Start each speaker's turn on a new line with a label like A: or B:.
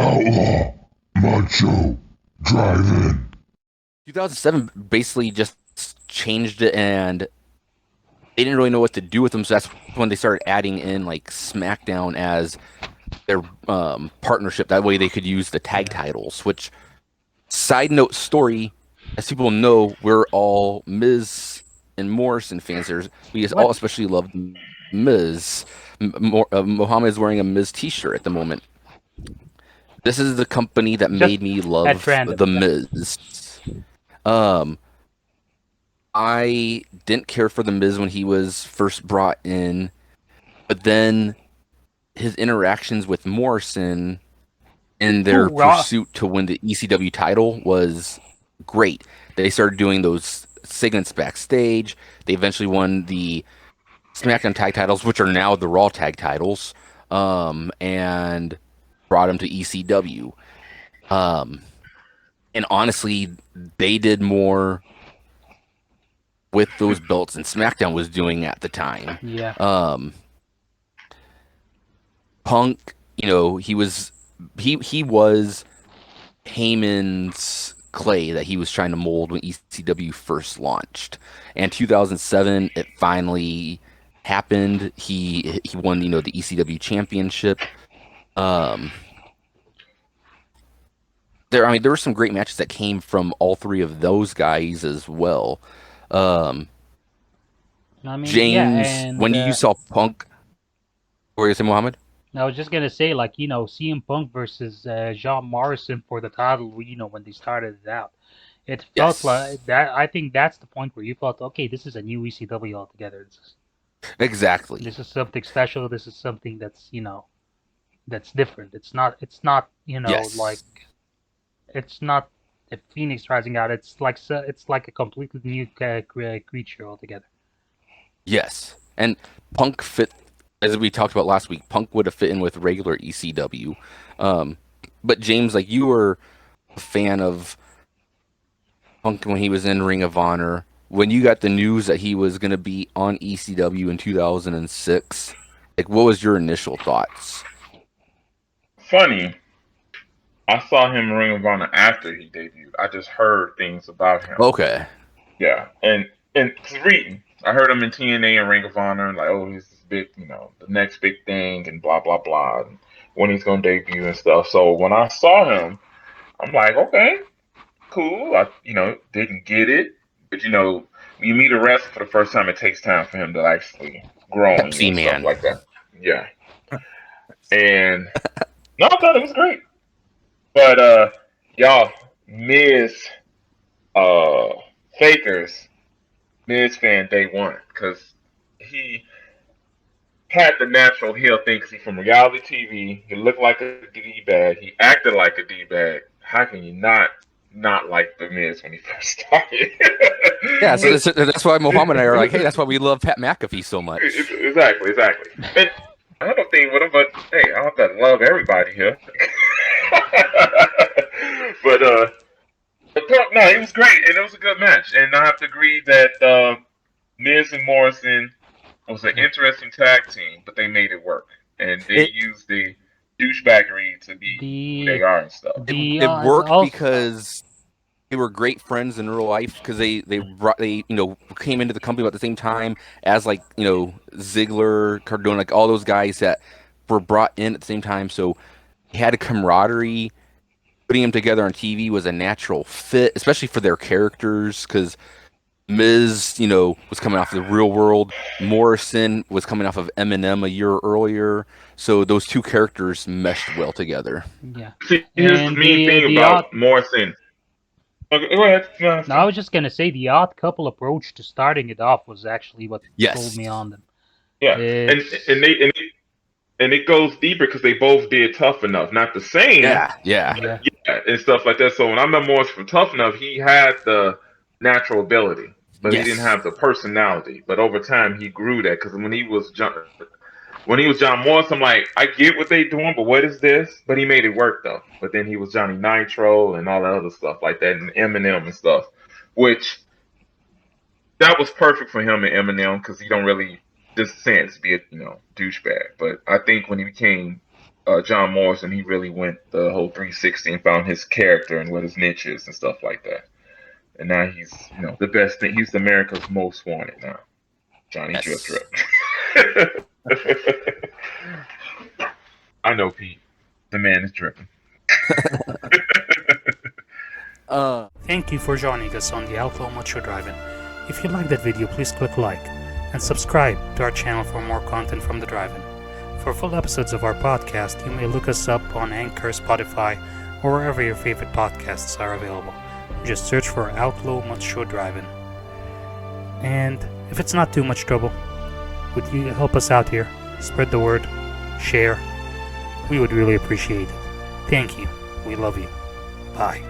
A: Outlaw, Macho, Drive-In.
B: 2007 basically just changed it, and they didn't really know what to do with them. So that's when they started adding in like SmackDown as their partnership. That way they could use the tag
C: Yeah.
B: titles. Which, side note story, as people know, we're all Miz and Morrison fans. We all
C: What?
B: especially love Miz. Mohammed is wearing a Miz T-shirt at the moment. This is the company that
C: Just
B: made me
C: at
B: love
C: random.
B: the
C: Yeah.
B: Miz. Um, I didn't care for the Miz when he was first brought in, but then his interactions with Morrison in their
C: Ooh, Raw.
B: pursuit to win the ECW title was great. They started doing those segments backstage. They eventually won the SmackDown tag titles, which are now the Raw tag titles, and brought them to ECW. Um, and honestly, they did more with those belts than SmackDown was doing at the time.
C: Yeah.
B: Um, Punk, he was Heyman's clay that he was trying to mold when ECW first launched. And 2007, it finally happened. He won, the ECW championship. Um, there were some great matches that came from all three of those guys as well. Um,
C: I mean, yeah,
B: James,
C: and
B: when you saw Punk, or you say Muhammad?
C: I was just gonna say, like, CM Punk versus John Morrison for the title. When they started it out, it felt
B: Yes,
C: like that. I think that's the point where you felt, okay, this is a new ECW altogether.
B: exactly.
C: This is something special. This is something that's different. It's not like
B: Yes.
C: it's not a phoenix rising out. It's like a completely new creature altogether.
B: Yes. And Punk fit, as we talked about last week, Punk would have fit in with regular ECW. Um, but James, like you were a fan of Punk when he was in Ring of Honor. When you got the news that he was going to be on ECW in 2006, like what was your initial thoughts?
D: Funny, I saw him in Ring of Honor after he debuted. I just heard things about him.
B: Okay.
D: Yeah, and reading. I heard him in TNA and Ring of Honor, and like, oh, he's this big, the next big thing, and blah blah blah, and when he's gonna debut and stuff. So when I saw him, I'm like, okay, cool. I, didn't get it, but when you meet a wrestler for the first time, it takes time for him to actually grow on you
B: Pepsi
D: and stuff
B: Man.
D: like that. Yeah, and no, I thought it was great, but y'all, Miz, uh, Fakers. Miz fan day one because he had the natural heel thing because he's from reality TV. He looked like a D bag. He acted like a D bag. How can you not like the Miz when he first started?
B: Yeah, so
C: Eh,
B: that's why Mohammed and I are like, hey, that's why we love Pat McAfee so much.
D: exactly. And I have a thing with him, but hey, I don't have to love everybody here. but no, it was great and it was a good match. And I have to agree that Miz and Morrison was an
C: yeah.
D: interesting tag team, but they made it work, and they
B: It
D: used the douchebaggery to be who they
C: The
D: are and stuff.
B: it
C: the
B: it worked
C: also
B: because they were great friends in real life because they came into the company about the same time as like Ziggler, Cardona, like all those guys that were brought in at the same time. So they had a camaraderie. Putting them together on TV was a natural fit, especially for their characters. Because Miz, was coming off the Real World. Morrison was coming off of Eminem a year earlier. So those two characters meshed well together.
C: yeah,
D: See, here's the
C: and
D: mean thing
C: the
D: about
C: odd.
D: Morrison. Okay, go ahead. No,
C: No, I was just gonna say the odd couple approach to starting it off was actually what sold
B: Yes.
C: me on them.
D: yeah, and
C: It's
D: and they and, and it goes deeper because they both did Tough Enough. Not the same,
B: Yeah. Yeah.
C: yeah,
D: yeah, and stuff like that. So when I met Morrison from Tough Enough, he had the natural ability, but he didn't
B: Yes.
D: have the personality. But over time, he grew that because when he was John Morris, I'm like, I get what they doing, but what is this? But he made it work though. But then he was Johnny Nitro and all that other stuff like that, and Eminem and stuff, which that was perfect for him and Eminem because he don't really just sense be a douchebag. But I think when he became John Morrison, he really went the whole 360 and found his character and what his niche is and stuff like that. And now he's, the best thing. He's America's most wanted now. Johnny Drip
B: Yes.
D: Drip. I know, Pete. The man is dripping.
C: Thank you for joining us on the Outlaw Macho Drive-In. If you liked that video, please click like and subscribe to our channel for more content from the Drive-In. For full episodes of our podcast, you may look us up on Anchor, Spotify, or wherever your favorite podcasts are available. Just search for Outlaw Macho Drive-In. And if it's not too much trouble, would you help us out here? Spread the word, share. We would really appreciate it. Thank you. We love you. Bye.